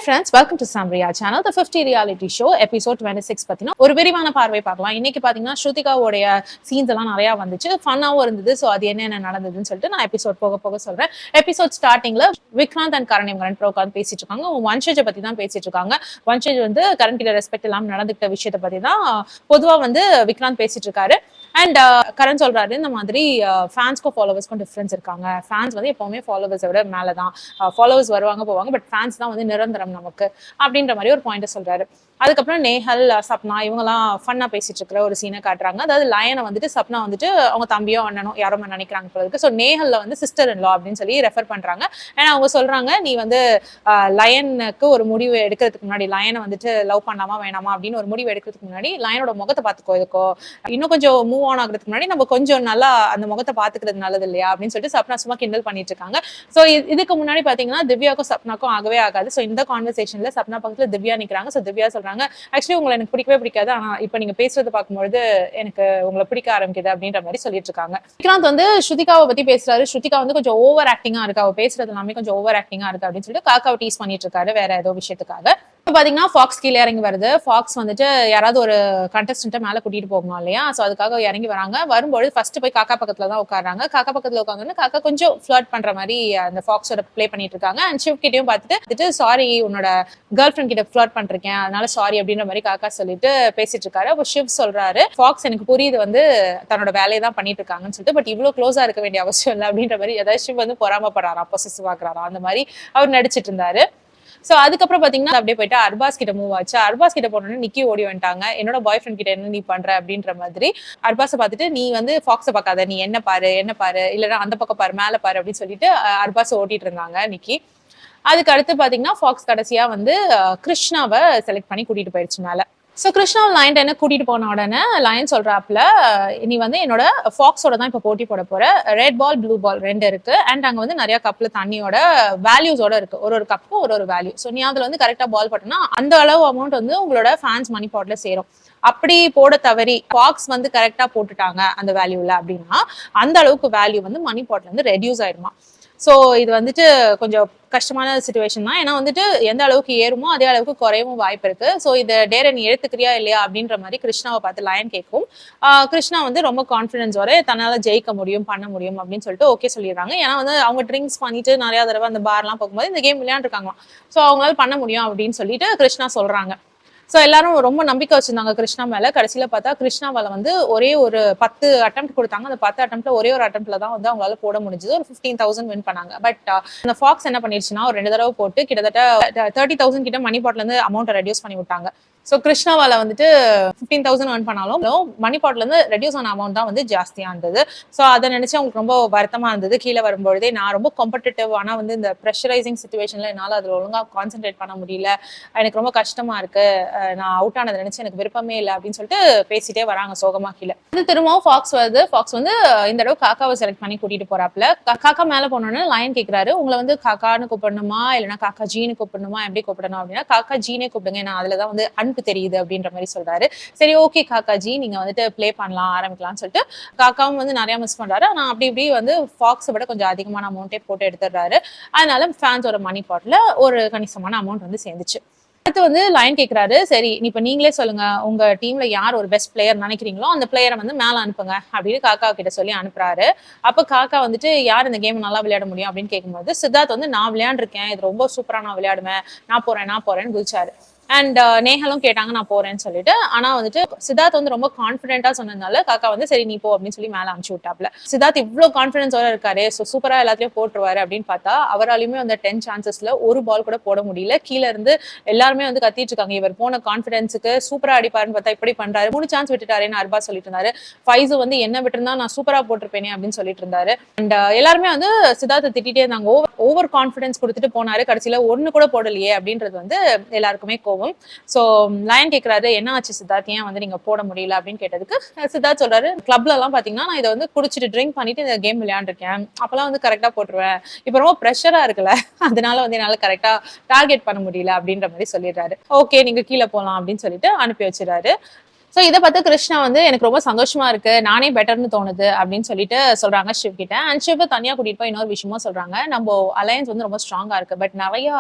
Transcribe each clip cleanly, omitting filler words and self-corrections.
friends, welcome to Samriya channel, the 50 reality show episode 26 பத்தினா ஒரு விரிவான பார்வை பார்க்கலாம். இன்னைக்கு பாத்தீங்கன்னா ஸ்ருதிகாவோட சீன்ஸ் எல்லாம் நிறைய வந்துச்சு, ஃபன்னாவும் இருந்தது. சோ அது என்ன நடந்ததுன்னு சொல்லிட்டு நான் எபிசோட் போக போக சொல்றேன். எபிசோட் ஸ்டார்டிங்ல விக்ராந்த் அண்ட் கரண் இவங்க ரெண்டு உட்கார்ந்து பேசிட்டு இருக்காங்க. வன்ஷேஜை பத்தி தான் பேசிட்டு இருக்காங்க. வன்ஷேஜ் வந்து கரண் கிட்ட ரெஸ்பெக்ட் இல்லாம நடந்துக்கிட்ட விஷயத்தை பத்தி தான் பொதுவா வந்து விக்ராந்த் பேசிட்டு இருக்காரு. அண்ட் கரண் சொல்றாரு, இந்த மாதிரி ஃபேன்ஸ்க்கும் ஃபாலோவர்ஸ்க்கும் டிஃபரன்ஸ் இருக்காங்க. ஃபேன்ஸ் வந்து எப்பவுமே ஃபாலோவர்ஸை விட மேலதான். ஃபாலோவர்ஸ் வருவாங்க போவாங்க, பட் ஃபேன்ஸ் தான் வந்து நிரந்தரம் நமக்கு அப்படின்ற மாதிரி ஒரு பாயிண்ட் சொல்றாரு. அதுக்கப்புறம் நேஹல், சப்னா இவங்கெல்லாம் ஃபன்னா பேசிட்டு இருக்கிற ஒரு சீனை காட்டுறாங்க. அதாவது லயனை வந்துட்டு சப்னா வந்துட்டு அவங்க தம்பியோ அண்ணனோ யாரோ நினைக்கிறாங்க போல இருக்கு. ஸோ நேஹல்ல வந்து சிஸ்டர் இன் லா அப்படின்னு சொல்லி ரெஃபர் பண்றாங்க. ஏன்னா அவங்க சொல்றாங்க, நீ வந்து லயனுக்கு ஒரு முடிவு எடுக்கிறதுக்கு முன்னாடி, லயனை வந்துட்டு லவ் பண்ணாமா வேணாமா அப்படின்னு ஒரு முடிவு எடுக்கிறதுக்கு முன்னாடி லயனோட முகத்தை பார்த்துக்கோ, இதுக்கோ இன்னும் கொஞ்சம் மூவ் ஆன் ஆகுறதுக்கு முன்னாடி நம்ம கொஞ்சம் நல்லா அந்த முகத்தை பார்த்துக்கிறது நல்லது இல்லையா அப்படின்னு சொல்லிட்டு சப்னா சும்மா கிண்டல் பண்ணிட்டு இருக்காங்க. ஸோ இதுக்கு முன்னாடி பாத்தீங்கன்னா திவ்யாக்கும் சப்னாக்கும் ஆகவே ஆகாது. ஸோ இந்த கான்வர்சேஷன்ல சப்னா பக்கத்துல திவ்யா நிக்கிறாங்க. ஸோ திவ்யா சொல்றாங்க, ஆக்சுவலி உங்களை எனக்கு பிடிக்கவே பிடிக்காது, ஆனா இப்ப நீங்க பேசுறது பார்க்கும்போது எனக்கு உங்களை பிடிக்க ஆரம்பிக்குது அப்படின்ற மாதிரி சொல்லிட்டு இருக்காங்க. விக்ராந்த் வந்து ஸ்ருதிகாவை பத்தி பேசுறாரு. ஸ்ருதிகா வந்து கொஞ்சம் ஓவர் ஆக்டிங்கா இருக்கு, அவ பேசுறது எல்லாமே கொஞ்சம் ஓவர் ஆக்டிங்கா இருக்கு அப்படின்னு சொல்லிட்டு காக்காவை டீஸ் பண்ணிட்டு இருக்காரு வேற ஏதோ விஷயத்துக்காக. பாத்தீங்கன்னா ஃபாக்ஸ் கீழே இறங்கி வருது. ஃபாக்ஸ் வந்துட்டு யாராவது ஒரு கண்டஸ்டன்ட்டை மேல கூட்டிட்டு போகணும் இல்லையா, சோ அதுக்காக இறங்கி வராங்க. வரும்போது ஃபர்ஸ்ட் போய் காக்கா பக்கத்துல தான் உட்காடுறாங்க. காக்கா பக்கத்துல உட்காந்து காக்கா கொஞ்சம் ஃபிளர்ட் பண்ற மாதிரி அந்த ஃபாக்ஸோட பிளே பண்ணிட்டு இருக்காங்க. அண்ட் ஷிவ் கிட்டையும் பார்த்துட்டு சாரி, உன்னோட கேர்ள் ஃபிரெண்ட் கிட்ட ஃபிளர்ட் பண்றேன் அதனால சாரி அப்படின்ற மாதிரி காக்கா சொல்லிட்டு பேசிட்டு இருக்காரு. அப்போ ஷிவ் சொல்றாரு, ஃபாக்ஸ் எனக்கு புரியுது வந்து தன்னோட வேலையை தான் பண்ணிட்டு இருக்காங்கன்னு சொல்லிட்டு, பட் இவ்வளவு க்ளோஸா இருக்க வேண்டிய அவசியம் இல்லை அப்படின்ற மாதிரி ஏதாவது ஷிவ் வந்து பொறாமப்படுறாரா, பொசசிவ் ஆகுறாரா, அந்த மாதிரி அவர் நடிச்சிட்டு இருந்தாரு. சோ அதுக்கப்புறம் பாத்தீங்கன்னா அப்படியே போயிட்டு அர்பாஸ் கிட்ட மூவ் ஆச்சு. அர்பாஸ் கிட்ட போனோன்னு நிக்கி ஓடி வந்துட்டாங்க. என்னோட பாய் ஃப்ரெண்ட் கிட்ட என்ன நீ பண்ற அப்படின்ற மாதிரி. அர்பாஸை பார்த்துட்டு, நீ வந்து ஃபாக்ஸை பார்க்காத, நீ என்ன பாரு இல்லைன்னா அந்த பக்கம் பாரு, மேல பாரு அப்படின்னு சொல்லிட்டு அர்பாஸ் ஓட்டிட்டு இருந்தாங்க நிக்கி. அதுக்கு அடுத்து பாத்தீங்கன்னா ஃபாக்ஸ் கடைசியா வந்து கிருஷ்ணாவை செலக்ட் பண்ணி கூட்டிட்டு போயிடுச்சு மேல. ஸோ கிருஷ்ணா லயன் என்ன கூட்டிட்டு போன உடனே லயன் சொல்றாப்ல, நீ வந்து என்னோட ஃபாக்ஸோட தான் இப்போ போட்டி போட போற. ரெட் பால் ப்ளூ பால் ரெண்டு இருக்கு. அண்ட் அங்கே வந்து நிறைய கப்ல தண்ணியோட வேல்யூஸோட இருக்கு. ஒரு கப்புக்கும் ஒரு வேல்யூ. ஸோ நீ அதுல வந்து கரெக்டா பால் போட்டோம்னா அந்த அளவு அமௌண்ட் வந்து உங்களோட ஃபேன்ஸ் மணி பாட்ல சேரும். அப்படி போட தவறி ஃபாக்ஸ் வந்து கரெக்டா போட்டுட்டாங்க அந்த வேல்யூல அப்படின்னா அந்த அளவுக்கு வேல்யூ வந்து மணி பாட்ல இருந்து ரெடியூஸ் ஆயிடுமா. ஸோ இது வந்துட்டு கொஞ்சம் கஷ்டமான சிச்சுவேஷன் தான். ஏன்னா வந்துட்டு எந்த அளவுக்கு ஏறுமோ அதே அளவுக்கு குறையவும் வாய்ப்பு இருக்கு. ஸோ இதை டேரை நீ எடுத்துக்கிறியா இல்லையா அப்படின்ற மாதிரி கிருஷ்ணாவை பார்த்து லயன் கேட்கும். கிருஷ்ணா வந்து ரொம்ப கான்ஃபிடன்ஸோட தன்னால ஜெயிக்க முடியும், பண்ண முடியும் அப்படின்னு சொல்லிட்டு ஓகே சொல்லிடுறாங்க. ஏன்னா வந்து அவங்க ட்ரிங்க்ஸ் பண்ணிட்டு நிறைய தடவை அந்த பார்லாம் போகும்போது இந்த கேம் விளையாண்டுருக்காங்களாம். ஸோ அவங்களால பண்ண முடியும் அப்படின்னு சொல்லிட்டு கிருஷ்ணா சொல்றாங்க. ஸோ எல்லாரும் ரொம்ப நம்பிக்கை வச்சிருந்தாங்க கிருஷ்ணா மேல. கடைசியில பார்த்தா கிருஷ்ணாவால வந்து ஒரே ஒரு 10 அட்டெம்ப்ட் கொடுத்தாங்க. அந்த 10 அட்டெம்ப்ட்ல ஒரே ஒரு அட்டெம்ப்ட்ல தான் வந்து அவங்களால போட முடிஞ்சது. ஒரு 15,000 வின் பண்ணாங்க. பட் அந்த ஃபாக்ஸ் என்ன பண்ணிருச்சுன்னா ஒரு 2 தடவை போட்டு கிட்டத்தட்ட 30,000 கிட்ட மணி பாட்ல இருந்து அமௌண்ட் ரெடியூஸ் பண்ணி விட்டாங்க. ஸோ கிருஷ்ணாவால வந்துட்டு 15,000 ஏர்ன் பண்ணாலும் மணி பாட்ல இருந்து ரெடியூஸ் ஆன அமௌண்ட் தான் வந்து ஜாஸ்தியா இருந்தது. ஸோ அதை நினைச்சு அவங்களுக்கு ரொம்ப வருத்தமா இருந்தது. கீழே வரும்பொழுதே நான் ரொம்ப காம்படிட்டிவ், ஆனா வந்து இந்த ப்ரெஷரைசிங் சிச்சுவேஷன்ல என்னால அதுல ஒழுங்கா கான்சென்ட்ரேட் பண்ண முடியல, எனக்கு ரொம்ப கஷ்டமா இருக்கு, நான் அவுட் ஆனதை நினைச்சு எனக்கு விருப்பமே இல்லை அப்படின்னு சொல்லிட்டு பேசிட்டே வராங்க சோகமா கீழே. இது திரும்பவும் ஃபாக்ஸ் வருது. ஃபாக்ஸ் வந்து இந்த தடவை காக்காவை செலக்ட் பண்ணி கூட்டிட்டு போறாப்ல. காக்கா மேல போனோன்னு லயன் கேட்கிறாரு, உங்களை வந்து காக்கான்னு கூப்பிடணுமா இல்லைன்னா காக்கா ஜீனு கூப்பிடணுமா, எப்படி கூப்பிடணும் அப்படின்னா காக்கா ஜீனே கூப்பிடுங்க, நான் அதுலதான் வந்து தெரியுது அப்படின்ற மாதிரி சொல்றாரு. சரி ஓகே காக்காஜி, நீங்க வந்துட்டு பிளே பண்ணலாம், ஆரம்பிக்கலாம்னு சொல்லிட்டு காக்காவும் வந்து நிறைய மிஸ் பண்றாரு. ஆனா அப்படி இப்படி வந்து ஃபாக்ஸை விட கொஞ்சம் அதிகமான அமௌண்ட்டே போட்டு எடுத்துடுறாரு. அதனால ஃபேன்ஸோட மணி பாட்ல ஒரு கணிசமான அமௌண்ட் வந்து சேர்ந்துச்சு. அடுத்து வந்து லயன் கேட்கிறாரு, சரி இப்ப நீங்களே சொல்லுங்க, உங்க டீம்ல யார் ஒரு பெஸ்ட் பிளேயர் நினைக்கிறீங்களோ அந்த பிளேயரை வந்து மேல அனுப்புங்க அப்படின்னு காக்கா கிட்ட சொல்லி அனுப்புறாரு. அப்ப காக்கா வந்துட்டு யார் இந்த கேம் நல்லா விளையாட முடியும் அப்படின்னு கேட்கும்போது சித்தார்த் வந்து நான் விளையாண்டுருக்கேன், இது ரொம்ப சூப்பரா நான் விளையாடுவேன், நான் போறேன்னு குதிச்சாரு. அண்ட் நேஹலும் கேட்டாங்க நான் போறேன்னு சொல்லிட்டு. ஆனா வந்துட்டு சித்தார்த் வந்து ரொம்ப கான்பிடென்டா சொன்னதுனால காக்கா வந்து சரி நீ போ அப்படின்னு சொல்லி மேல அனுப்பிச்சு விட்டாப்ல. சித்தார்த் இவ்வளவு கான்பிடன்ஸோட இருக்காரு, சூப்பரா எல்லாத்தையும் போட்டுருவாரு அப்படின்னு பார்த்தா அவராலையுமே அந்த 10 சான்சஸ்ல ஒரு பால் கூட போட முடியல. கீழே இருந்து எல்லாருமே வந்து கத்திட்டு இருக்காங்க, இவர் போன கான்பிடன்ஸுக்கு சூப்பரா அடிப்பாருன்னு பார்த்தா இப்படி பண்றாரு, 3 சான்ஸ் விட்டுட்டாருன்னு அர்பா சொல்லிட்டு இருந்தாரு. ஃபைஸு வந்து என்ன விட்டுருந்தா நான் சூப்பரா போட்டிருப்பேனே அப்படின்னு சொல்லிட்டு இருந்தாரு. அண்ட் எல்லாருமே வந்து சித்தார்த்தை திட்டிட்டே இருந்தாங்க, ஓவர் கான்பிடன்ஸ் கொடுத்துட்டு போனாரு, கடைசியில ஒண்ணு கூட போடலையே அப்படின்றது வந்து எல்லாருக்குமே கோவம். சோ லயன் கேக்குறாரு, என்ன ஆச்சு சித்தார்த், ஏன் வந்து நீங்க போட முடியல அப்படின்னு கேட்டதுக்கு சித்தார்த் சொல்றாரு, கிளப்ல எல்லாம் பாத்தீங்கன்னா நான் இதை வந்து குடிச்சிட்டு ட்ரிங்க் பண்ணிட்டு இந்த கேம் விளையாண்டுருக்கேன், அப்பெல்லாம் வந்து கரெக்டா போட்டுருவேன், இப்ப ரொம்ப ப்ரெஷரா இருக்குல்ல அதனால வந்து என்னால கரெக்டா டார்கெட் பண்ண முடியல அப்படின்ற மாதிரி சொல்லிடுறாரு. ஓகே நீங்க கீழே போலாம் அப்படின்னு சொல்லிட்டு அனுப்பி வச்சிடறாரு. சோ இதை பார்த்து கிருஷ்ணா வந்து எனக்கு ரொம்ப சந்தோஷமா இருக்கு, நானே பெட்டர்னு தோணுது அப்படின்னு சொல்லிட்டு சொல்றாங்க ஷிவ் கிட்ட. அண்ட் ஷிவ் தனியா கூட்டிட்டு போய் இன்னொரு விஷயமும் சொல்றாங்க, நம்ம அலையன்ஸ் வந்து ரொம்ப ஸ்ட்ராங்கா இருக்கு, பட் நிறைய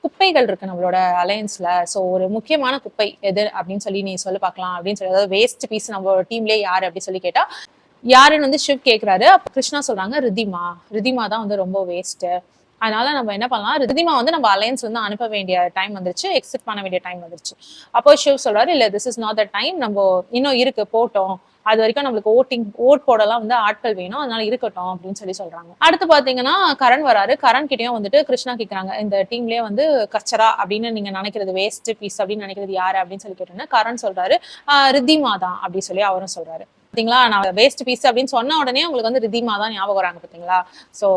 குப்பைகள் இருக்கு நம்மளோட அலையன்ஸ்ல. சோ ஒரு முக்கியமான குப்பை எது அப்படின்னு சொல்லி நீ சொல்லி பார்க்கலாம் அப்படின்னு சொல்லி, அதாவது வேஸ்ட் பீஸ் நம்ம டீம்லயே யாரு அப்படின்னு சொல்லி கேட்டா யாருன்னு வந்து ஷிவ் கேக்குறாரு. அப்ப கிருஷ்ணா சொல்றாங்க ரிதிமா, ரிதிமா தான் வந்து ரொம்ப வேஸ்ட், அதனால நம்ம என்ன பண்ணலாம், ரிதிமா வந்து நம்ம அலையன்ஸ் வந்து அனுப்ப வேண்டிய டைம் வந்துருச்சு, எக்ஸிட் பண்ண வேண்டிய டைம் வந்துருச்சு. அப்போ ஷிவ் சொல்றாரு இல்ல this is not the time, நம்ம இன்னும் இருக்கு போட்டோம், அது வரைக்கும் நம்மளுக்கு ஓட் போடலாம் வந்து ஆட்கள் வேணும், அதனால இருக்கட்டும் அப்படின்னு சொல்லி சொல்றாங்க. அடுத்து பாத்தீங்கன்னா கரண் வராரு. கரண் கிட்டயும் வந்துட்டு கிருஷ்ணா கேக்குறாங்க, இந்த டீம்லயே வந்து கச்சரா அப்படின்னு நீங்க நினைக்கிறது, வேஸ்ட் பீஸ் அப்படின்னு நினைக்கிறது யாரு அப்படின்னு சொல்லி கேட்டோன்னா கரண் சொல்றாரு ரித்திமா தான் அப்படி சொல்லி அவரும் சொல்றாரு. பாத்தீங்களா, நான் வேஸ்ட் பீஸ் அப்படின்னு சொன்ன உடனே உங்களுக்கு வந்து ரிதிமா தான் ஞாபகம் வராங்க பாத்தீங்களா. சோ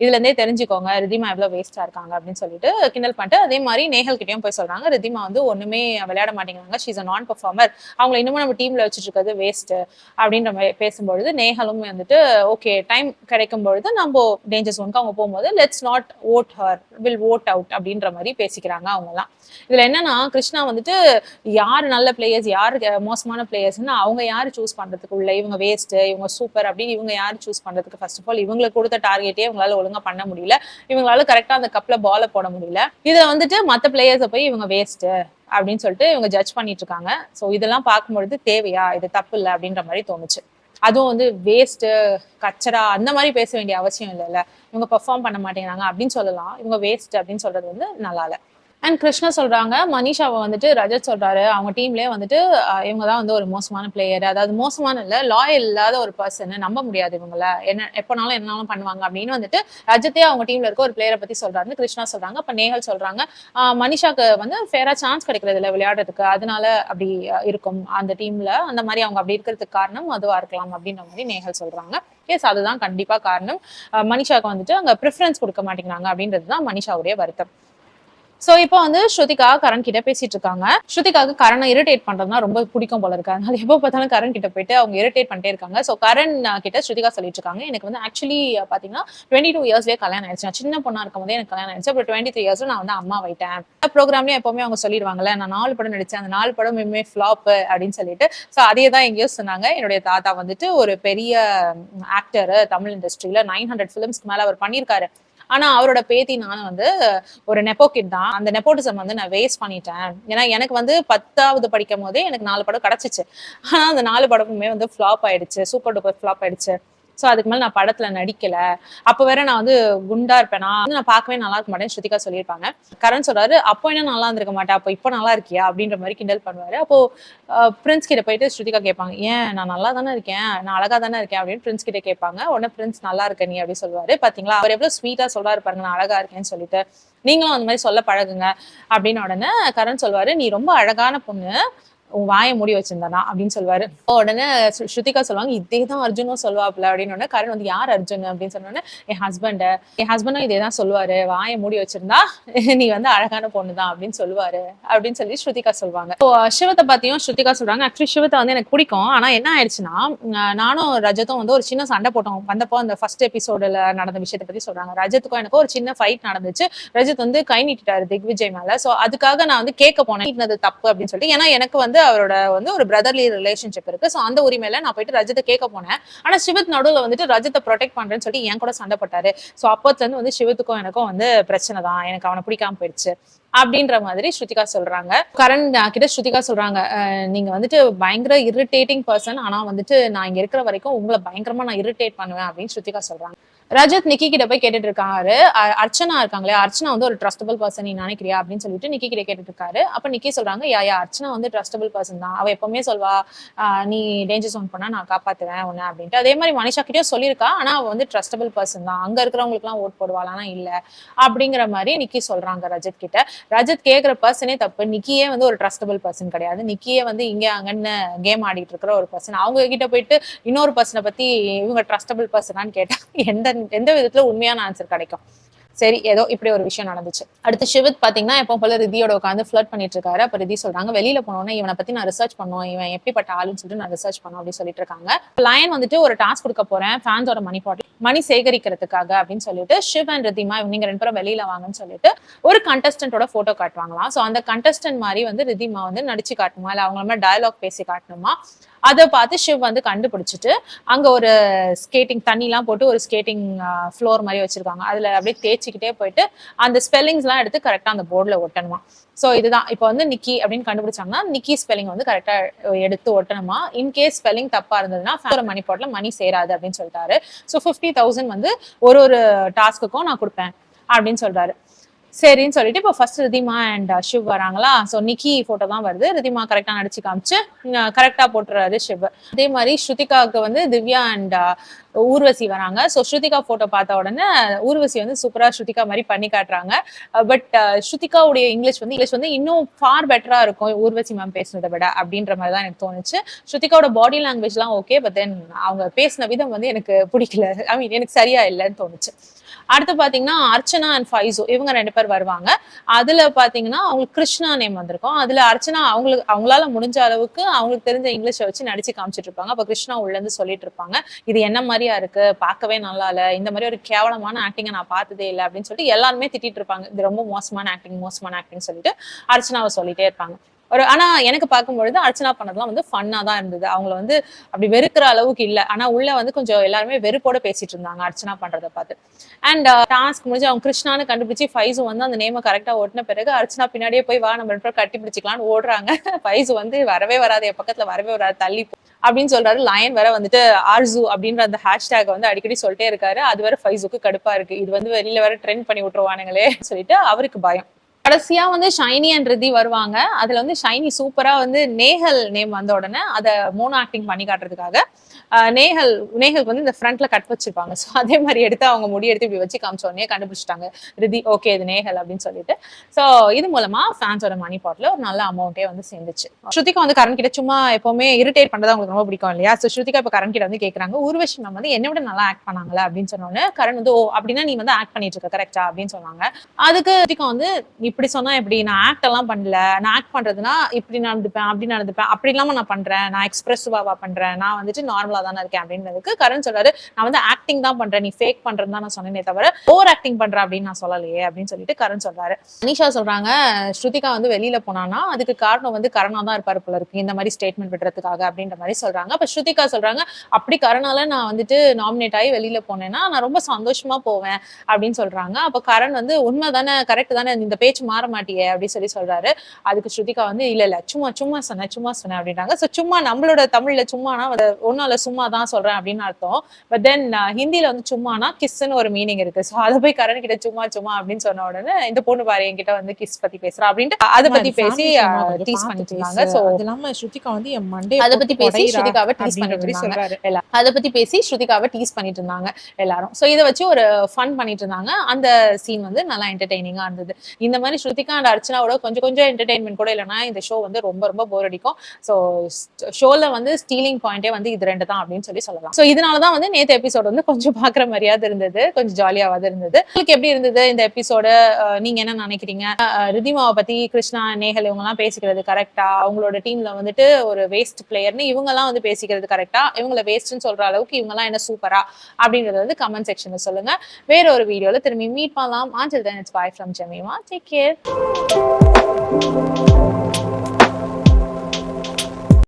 இதுல இருந்தே தெரிஞ்சுக்கோங்க ரிதிமா எவ்வளவு வேஸ்டா இருக்காங்க அப்படின்னு சொல்லிட்டு கிண்டல் பண்ணிட்டு, அதே மாதிரி நேஹல் கிட்டயும் போய் சொல்றாங்க ரிதிமா வந்து ஒண்ணுமே விளையாட மாட்டேங்கிறாங்க, ஷீஸ் அ நான் பெர்ஃபார்மர், அவங்களை இன்னமும் நம்ம டீம்ல வச்சுட்டு இருக்கிறது வேஸ்ட் அப்படின்ற மாதிரி பேசும்பொழுது நேஹலும் வந்துட்டு ஓகே டைம் கிடைக்கும் பொழுது நம்ம டேஞ்சர் ஜோனுக்கு அவங்க போகும்போது let's not vote her, will vote out அப்படின்ற மாதிரி பேசிக்கிறாங்க அவங்க எல்லாம். இதுல என்னன்னா கிருஷ்ணா வந்துட்டு யாரு நல்ல பிளேயர்ஸ் யாரு மோசமான பிளேயர்ஸ்ன்னு அவங்க யாரு சூஸ் பண்றதுக்கு உள்ள, இவங்க வேஸ்ட் இவங்க சூப்பர் அப்படின்னு இவங்க யாரு சூஸ் பண்றதுக்கு ஃபர்ஸ்ட் ஆஃப் ஆல் இவங்களுக்கு கொடுத்த டார்கெட்டே இவங்களால ஒழுங்கா பண்ண முடியல, இவங்களால கரெக்டா அந்த கப்ல பால போட முடியல, இதை வந்துட்டு மத்த பிளேயர்ஸை போய் இவங்க வேஸ்ட் அப்படின்னு சொல்லிட்டு இவங்க ஜட்ஜ் பண்ணிட்டு இருக்காங்க. சோ இதெல்லாம் பார்க்கும்பொழுது தேவையா, இது தப்பு இல்லை அப்படின்ற மாதிரி தோணுச்சு. அதுவும் வந்து வேஸ்ட் கச்சரா அந்த மாதிரி பேச வேண்டிய அவசியம் இல்லைல்ல, இவங்க பெர்ஃபார்ம் பண்ண மாட்டேங்கிறாங்க அப்படின்னு சொல்லலாம், இவங்க வேஸ்ட் அப்படின்னு சொல்றது வந்து நல்லா இல்லை. அண்ட் கிருஷ்ணா சொல்றாங்க மனிஷாவை வந்துட்டு ரஜத் சொல்றாரு அவங்க டீம்லயே வந்துட்டு இவங்க தான் வந்து ஒரு மோசமான பிளேயர், அதாவது மோசமான இல்ல லாயல் இல்லாத ஒரு பர்சன், நம்ப முடியாது இவங்கள, என்ன எப்பனாலும் என்னாலும் பண்ணுவாங்க அப்படின்னு வந்துட்டு ரஜத்தே அவங்க டீம்ல இருக்க ஒரு பிளேயரை பத்தி சொல்றாருன்னு கிருஷ்ணா சொல்றாங்க. அப்ப நேஹல் சொல்றாங்க மனிஷாக்கு வந்து ஃபேரா சான்ஸ் கிடைக்கிறது இல்லை விளையாடுறதுக்கு, அதனால அப்படி இருக்கும் அந்த டீம்ல, அந்த மாதிரி அவங்க அப்படி இருக்கிறதுக்கு காரணம் அதுவா இருக்கலாம் அப்படின்ற மாதிரி நேஹல் சொல்றாங்க. எஸ் அதுதான் கண்டிப்பா காரணம், மனிஷாக்கு வந்துட்டு அங்க ப்ரிஃபரன்ஸ் கொடுக்க மாட்டேங்கிறாங்க அப்படின்றதுதான் மனிஷாவுடைய வருத்தம். சோ இப்போ வந்து ஸ்ருதிகா கரண் கிட்ட பேசிட்டு இருக்காங்க. ஸ்ருதிகாவுக்கு கரணை இரிட்டேட் பண்றதுனா ரொம்ப பிடிக்கும் போல இருக்கு, அதனால எப்போ பார்த்தாலும் கரண் கிட்ட போயிட்டு அவங்க இரிட்டேட் பண்ணிட்டே இருக்காங்க. சோ கரண் கிட்ட ஸ்ருதிகா சொல்லிட்டு இருக்காங்க, எனக்கு வந்து ஆக்சுவலி பாத்தீங்கன்னா 22 இயர்ஸ்லயே கல்யாணம் ஆயிடுச்சு, நான் சின்ன பொண்ணா இருக்கும் போதே எனக்கு கல்யாணம் ஆயிடுச்சு, அப்புறம் 23 இயர்ஸ்ல நான் வந்து அம்மா ஆயிட்டேன். ப்ரோக்ராம்லயும் எப்பவுமே அவங்க சொல்லிடுவாங்கல்ல நான் 4 படம் நடிச்சேன், அந்த 4 படம் இனிமே ஃபிளாப் அப்படின்னு சொல்லிட்டு. சோ அதே தான் எங்கேயோ சொன்னாங்க. என்னுடைய தாத்தா வந்துட்டு ஒரு பெரிய ஆக்டர், தமிழ் இண்டஸ்ட்ரியில 900 ஃபிலிம்ஸ்க்கு மேல அவர் பண்ணியிருக்காரு. ஆனா அவரோட பேத்தி நானும் வந்து ஒரு நெப்போ கிட் தான், அந்த நெப்போட்டிசம் வந்து நான் வேஸ்ட் பண்ணிட்டேன். ஏன்னா எனக்கு வந்து 10வது படிக்கும் போதே எனக்கு 4 படம் கிடைச்சிச்சு, ஆனா அந்த 4 படமுமே வந்து ஃபிளாப் ஆயிடுச்சு, சூப்பர் டூப்பர் ஃபிளாப் ஆயிடுச்சு. சோ அதுக்கு மேல நான் படத்துல நடிக்கல, அப்ப வேற நான் வந்து குண்டா இருப்பேனா, நான் பார்க்கவே நல்லா இருக்க மாட்டேன்னு ஸ்ருதிகா சொல்லியிருப்பாங்க. கரண் சொல்றாரு அப்போ என்ன நல்லா இருந்திருக்க மாட்டேன், அப்போ இப்போ நல்லா இருக்கியா அப்படின்ற மாதிரி கிண்டல் பண்ணுவாரு. அப்போ பிரின்ஸ் கிட்ட போயிட்டு ஸ்ருதிகா கேட்பாங்க ஏன் நான் நல்லா தானே இருக்கேன், நான் அழகா தானே இருக்கேன் அப்படின்னு பிரின்ஸ் கிட்ட கேட்பாங்க. உடனே பிரின்ஸ் நல்லா இருக்க நீ அப்படின்னு சொல்லுவாரு. பாத்தீங்களா அவர் எவ்வளவு ஸ்வீட்டா சொல்றாரு பாருங்க, நான் அழகா இருக்கேன்னு சொல்லிட்டு, நீங்களும் அந்த மாதிரி சொல்ல பழகுங்க அப்படின்னு. உடனே கரண் சொல்வாரு நீ ரொம்ப அழகான பொண்ணு, உன் வாயை மூடி வச்சிருந்தானா அப்படின்னு சொல்லுவாரு. உடனே ஸ்ருதிகா சொல்லுவாங்க இதேதான் அர்ஜுனும் சொல்லுவாப்ல அப்படின்னு. உடனே கரண் வந்து யார் அர்ஜுன் அப்படின்னு சொன்னோடனே என் ஹஸ்பண்டும் இதேதான் சொல்லுவாரு, வாயை மூடி வச்சிருந்தா நீ வந்து அழகான பொண்ணுதான் அப்படின்னு சொல்லுவாரு அப்படின்னு சொல்லி ஸ்ருதிகா சொல்லுவாங்க. சிவத்தை பத்தியும் ஸ்ருதிகா சொல்றாங்க. ஆக்சுவலி சிவத்தை வந்து எனக்கு பிடிக்கும், ஆனா என்ன ஆயிடுச்சுன்னா நானும் ரஜத்தும் வந்து ஒரு சின்ன சண்டை போட்டோம் வந்தப்போ, அந்த ஃபர்ஸ்ட் எபிசோடுல நடந்த விஷயத்தை பத்தி சொல்றாங்க. ரஜத்துக்கும் எனக்கும் ஒரு சின்ன ஃபைட் நடந்துச்சு, ரஜத் வந்து கை நீட்டிட்டாரு திக்விஜய் மேல. சோ அதுக்காக நான் வந்து கேட்க போனேன் இது தப்பு அப்படின்னு சொல்லிட்டு, ஏன்னா எனக்கு வந்து அவரோட வந்து ஒரு பிரதர்லி ரிலேஷன்ஷிப் இருக்கு. சோ அந்த உரிமையில நான் போயிட்டு ரஜத்தை கேட்க போனேன். ஆனா சிவத் நடுவுல வந்துட்டு ரஜத்தை ப்ரொடெக்ட் பண்றேன்னு சொல்லிட்டு என் கூட சண்டை போட்டாரு. சோ அப்பத்துல இருந்து வந்து சிவத்துக்கும் எனக்கும் வந்து பிரச்சனை தான், எனக்கு அவனை பிடிக்காம போயிடுச்சு அப்படின்ற மாதிரி ஸ்ருதிகா சொல்றாங்க. கரண் கிட்ட ஸ்ருதிகா சொல்றாங்க நீங்க வந்துட்டு பயங்கர இரிட்டேட்டிங் பர்சன், ஆனா வந்துட்டு நான் இங்க இருக்கிற வரைக்கும் உங்களை பயங்கரமா நான் இரிட்டேட் பண்ணுவேன் அப்படின்னு ஸ்ருதிகா சொல்றாங்க. ரஜத் நிக்கி கிட்ட போய் கேட்டுட்டு இருக்காரு, அர்ச்சனா இருக்காங்களே, அர்ச்சனா வந்து ஒரு ட்ரஸ்டபிள் பர்சன் நீ நினைக்கிறியா அப்படின்னு சொல்லிட்டு நிக்கி கிட்ட கேட்டுட்டு இருக்காரு. அப்ப நிக்கி சொல்றாங்க யா அர்ச்சனா வந்து ட்ரஸ்டபிள் பர்சன் தான், அவ எப்பவுமே சொல்வா நீ டேஞ்சர் ஜோன் பண்ணா நான் காப்பாத்துவேன் உன்ன அப்படின்ட்டு. அதே மாதிரி மனிஷா கிட்டயும் சொல்லியிருக்கா, ஆனா அவ வந்து ட்ரஸ்டபிள் பர்சன் தான், அங்க இருக்கிறவங்களுக்கு எல்லாம் ஓட் போடுவாள் ஆனா இல்ல அப்படிங்கிற மாதிரி நிக்கி சொல்றாங்க ரஜத் கிட்ட. ரஜத் கேக்குற பர்சனே தப்பு, நிக்கியே வந்து ஒரு ட்ரஸ்டபிள் பர்சன் கிடையாது, நிக்கியே வந்து இங்க அங்கன்னு கேம் ஆடிட்டு இருக்கிற ஒரு பர்சன். அவங்க கிட்ட போயிட்டு இன்னொரு பர்சனை பத்தி இவங்க ட்ரஸ்டபிள் பர்சனான்னு கேட்டா எந்த விதத்துல உண்மையான ஆன்சர் கிடைக்கும்? சரி ஏதோ இப்படி ஒரு விஷயம் நடந்துச்சு. அடுத்து சிவித் பாத்தீங்கன்னா எப்போ போல ரிதியோட உட்காந்து ஃபிளர்ட் பண்ணிட்டு இருக்காரு. அப்ப ரிதி சொல்றாங்க வெளியில போனோம்னா இவனை பத்தி நான் ரிசர்ச் பண்ணுவோம், இவன் எப்படிப்பட்ட ஆளுன்னு சொல்லிட்டு நான் ரிசர்ச் பண்ணுவோம் அப்படின்னு சொல்லிட்டு இருக்காங்க. லயன் வந்துட்டு ஒரு டாஸ்க் கொடுக்க போறேன் ஃபேன்ஸோட மணி பாட்டில் மணி சேகரிக்கிறதுக்காக அப்படின்னு சொல்லிட்டு ஷிவ் அண்ட் ரிதிமா நீங்க 2 பேரும் வெளியில வாங்கன்னு சொல்லிட்டு ஒரு கண்டஸ்டன்டோட போட்டோ காட்டுவாங்களாம். சோ அந்த கண்டஸ்டன்ட் மாதிரி வந்து ரிதிமா வந்து நடிச்சு காட்டணுமா இல்ல அவங்க மாதிரி டயலாக் பேசி காட்டணுமா, அதை பார்த்து ஷிவ் வந்து கண்டுபிடிச்சிட்டு அங்க ஒரு ஸ்கேட்டிங் தண்ணி எல்லாம் போட்டு ஒரு ஸ்கேட்டிங் ஃப்ளோர் மாதிரி வச்சிருக்காங்க. அதுல அப்படியே தேய்ச்சிக்கிட்டே போயிட்டு அந்த ஸ்பெல்லிங்ஸ் எல்லாம் எடுத்து கரெக்டா அந்த போர்டுல ஒட்டணுமா. சோ இதுதான் இப்போ வந்து நிக்கி அப்படின்னு கண்டுபிடிச்சாங்கன்னா நிக்கி ஸ்பெல்லிங் வந்து கரெக்டா எடுத்து ஒட்டணுமா. இன்கேஸ் ஸ்பெல்லிங் தப்பா இருந்ததுன்னா மணி போட்ல மணி சேராது அப்படின்னு சொல்லிட்டாரு. ஸோ 50,000 வந்து ஒரு டாஸ்க்குக்கும் நான் கொடுப்பேன் அப்படின்னு சொல்றாரு. சரின்னு சொல்லிட்டு இப்போ ஃபர்ஸ்ட் ரிதிமா அண்ட் ஷிவ் வராங்களா. ஸோ நிக்கி போட்டோ தான் வருது. ரிதிமா கரெக்டா நடிச்சு காமிச்சு கரெக்டா போட்டுறாரு ஷிவ். அதே மாதிரி ஸ்ருதிகாவுக்கு வந்து திவ்யா அண்ட் ஊர்வசி வராங்க. ஸோ ஸ்ருதிகா போட்டோ பார்த்த உடனே ஊர்வசி வந்து சூப்பரா ஸ்ருதிகா மாதிரி பண்ணி காட்டுறாங்க. பட் ஸ்ருதிகாவுடைய இங்கிலீஷ் வந்து இன்னும் ஃபார் பெட்டரா இருக்கும் ஊர்வசி மேம் பேசுனதை விட அப்படின்ற மாதிரி தான் எனக்கு தோணுச்சு. ஸ்ருதிகாவோட பாடி லாங்குவேஜ் எல்லாம் ஓகே, பட் தென் அவங்க பேசின விதம் வந்து எனக்கு பிடிக்கல. ஐ மீன் எனக்கு சரியா இல்லைன்னு தோணுச்சு. அடுத்து பாத்தீங்கன்னா அர்ச்சனா அண்ட் ஃபைசு இவங்க 2 பேர் வருவாங்க. அதுல பாத்தீங்கன்னா அவங்களுக்கு கிருஷ்ணா நேம் வந்திருக்கும். அதுல அர்ச்சனா அவங்களால முடிஞ்ச அளவுக்கு அவங்களுக்கு தெரிஞ்ச இங்கிலீஷை வச்சு நடிச்சு காமிச்சிட்டு இருப்பாங்க. அப்ப கிருஷ்ணா உள்ள இருந்து சொல்லிட்டு இருப்பாங்க, இது என்ன மாதிரியா இருக்கு, பார்க்கவே நல்லா இல்ல, இந்த மாதிரி ஒரு கேவலமான ஆக்டிங்கை நான் பார்த்ததே இல்லை அப்படின்னு சொல்லிட்டு எல்லாருமே திட்டிட்டு இருப்பாங்க. இது ரொம்ப மோசமான ஆக்டிங் சொல்லிட்டு அர்ச்சனாவை சொல்லிட்டே இருப்பாங்க. ஆனா எனக்கு பார்க்கும்பொழுது அர்ச்சனா பண்ணதெல்லாம் வந்து ஃபன்னா தான் இருந்தது. அவங்கள வந்து அப்படி வெறுக்கிற அளவுக்கு இல்லை. ஆனா உள்ள வந்து கொஞ்சம் எல்லாருமே வெறுப்போட பேசிட்டு இருந்தாங்க அர்ச்சனா பண்றதை பார்த்து. அண்ட் டாஸ்க் முடிஞ்சு அவங்க கிருஷ்ணான்னு கண்டுபிடிச்சு ஃபைசு வந்து அந்த நேமை கரெக்டா ஓட்டின பிறகு அர்ச்சனா பின்னாடியே போய் வா நம்ம 2 பேரும் கட்டி பிடிச்சிக்கலாம்னு ஓடுறாங்க. ஃபைசு வந்து வரவே வராது, என் பக்கத்துல வரவே வராது, தள்ளி அப்படின்னு சொல்றாரு. லயன் வேற வந்துட்டு ஆர்சு அப்படின்ற அந்த ஹேஷ்டேக் வந்து அடிக்கடி சொல்லிட்டே இருக்காரு. அது வேற ஃபைசுக்கு கடுப்பா இருக்கு, இது வந்து வெளியில வேற ட்ரெண்ட் பண்ணி விட்டுருவானுங்களே சொல்லிட்டு அவருக்கு பயம். கடைசியா வந்து ஷைனி அண்ட் ரிதி வருவாங்க. அதுல வந்து ஷைனி சூப்பரா வந்து நேஹல் நேம் வந்த உடனே அதை மோனோ ஆக்டிங் பண்ணி காட்டுறதுக்காக நேஹலுக்கு வந்து இந்த ஃப்ரண்ட்ல கட் வச்சிருப்பாங்க. ஸோ அதே மாதிரி எடுத்து அவங்க முடி எடுத்து இப்படி வச்சு காமிச்ச உடனே கண்டுபிடிச்சிட்டாங்க ரிதி ஓகே இது நேஹல் அப்படின்னு சொல்லிட்டு. ஸோ இது மூலமா ஃபேன்ஸோட மணி பாட்ல ஒரு நல்ல அமௌண்ட்டே வந்து சேர்ந்துச்சு. ஸ்ருதிகா வந்து கரண் கிட்ட சும்மா எப்பவுமே இரிட்டேட் பண்றது அவங்களுக்கு ரொம்ப பிடிக்கும் இல்லையா. ஸோ ஸ்ருதிகா இப்போ கரண் கிட்ட வந்து கேட்கறாங்க, ஊர்வஷி மேம் வந்து என்னை விட நல்லா ஆக்ட் பண்ணாங்களா அப்படின்னு சொன்னோன்னே கரண் வந்து ஓ அப்படின்னா நீ வந்து ஆக்ட் பண்ணிட்டு இருக்க கரெக்டா அப்படின்னு சொன்னாங்க. அதுக்கு ஸ்ருதிகா வந்து இப்படி சொன்னா எப்படி, நான் ஆக்ட் எல்லாம் பண்ணல, நான் ஆக்ட் பண்றதுன்னா இப்படி நடந்துப்பேன் அப்படி நடந்துப்பேன், அப்படி இல்லாம நான் பண்றேன், நான் எக்ஸ்பிரசிவாவா பண்றேன், நான் வந்துட்டு நார்மலா தானே இருக்கேன் அப்படின்றதுக்கு கரண் சொல்றாரு, நான் வந்து ஆக்டிங் தான் பண்றேன், நீ ஃபேக் பண்றேன்னு தான் நான் சொன்னேனே தவிர ஓவர் ஆக்டிங் பண்ற அப்படின்னு நான் சொல்லலையே அப்படின்னு சொல்லிட்டு கரண் சொல்றாரு. அனிஷா சொல்றாங்க ஸ்ருதிகா வந்து வெளியில போனானா அதுக்கு காரணம் வந்து கரணா தான் இருப்பாரு போல இருக்கு இந்த மாதிரி ஸ்டேட்மெண்ட் விடுறதுக்காக அப்படின்ற மாதிரி சொல்றாங்க. அப்ப ஸ்ருதிகா சொல்றாங்க அப்படி கரணால நான் வந்துட்டு நாமினேட் ஆகி வெளியில போனேன்னா நான் ரொம்ப சந்தோஷமா போவேன் அப்படின்னு சொல்றாங்க. அப்ப கரண் வந்து உண்மை தானே, கரெக்ட் தானே, இந்த பேச்சு மாற மாட்டியே அப்படின்னு சொல்றாரு. அதுக்கு ஸ்ருதிகா வந்து இல்ல சும்மா சொன்னேன் அப்படின்றாங்க. சோ சும்மா நம்மளோட தமிழ்ல சும்மானா ஒன்னும் இல்ல சும்மா தான் சொல்றேன் அப்படின்னு அர்த்தம். பட் தென் ஹிந்தில வந்து சும்மானா கிஸ்ன்னு ஒரு மீனிங் இருக்கு. சோ அதை போய் கரண் கிட்ட சும்மா அப்படின்னு சொன்ன உடனே இந்த பொண்ணு பாரு என்கிட்ட வந்து கிஸ் பத்தி பேசுறா அப்படின்ட்டு அதை பத்தி பேசி டீஸ் பண்ணிட்டு இருந்தாங்க. சோ ஸ்ருதிகா வந்து என் மண்டே அதை பத்தி பேசி ஸ்ருதிகாவை டீஸ் பண்ணிட்டு இருந்தாங்க. அதை பத்தி பேசி ஸ்ருதிகாவை டீஸ் பண்ணிட்டு இருந்தாங்க எல்லாரும். சோ இதை வச்சு ஒரு ஃபன் பண்ணிட்டு இருந்தாங்க. அந்த சீன் வந்து நல்லா என்டர்டெய்னிங்கா இருந்தது. இந்த மாதிரி ஸ்ருதிகா அண்ட் அர்ச்சனாவோட கொஞ்சம் என்டர்டெயின்மெண்ட் கூட இல்லைன்னா இந்த ஷோ வந்து ரொம்ப போர் அடிக்கும். ஸோ ஷோல வந்து ஸ்டீலிங் பாயிண்டே வந்து இது 2 தான் அப்படின்னு சொல்லலாம். ஸோ இதனாலதான் வந்து நேற்று எபிசோட் வந்து கொஞ்சம் பாக்குற மாதிரியாவது இருந்தது, கொஞ்சம் ஜாலியாவது இருந்தது. உங்களுக்கு எப்படி இருந்தது இந்த எபிசோட, நீங்க என்ன நினைக்கிறீங்க? ரிதிமாவை பத்தி கிருஷ்ணா நேஹல் இவங்க எல்லாம் பேசிக்கிறது கரெக்டா, அவங்களோட டீம்ல வந்துட்டு ஒரு வேஸ்ட் பிளேயர்னு இவங்க எல்லாம் வந்து பேசிக்கிறது கரெக்டா, இவங்களை வேஸ்ட்னு சொல்ற அளவுக்கு இவங்க எல்லாம் என்ன சூப்பரா அப்படிங்கறது வந்து கமெண்ட் செக்ஷன்ல சொல்லுங்க. வேற ஒரு வீடியோல திரும்பி மீட் பண்ணலாம். Until then, it's bye from Jemima. Take care.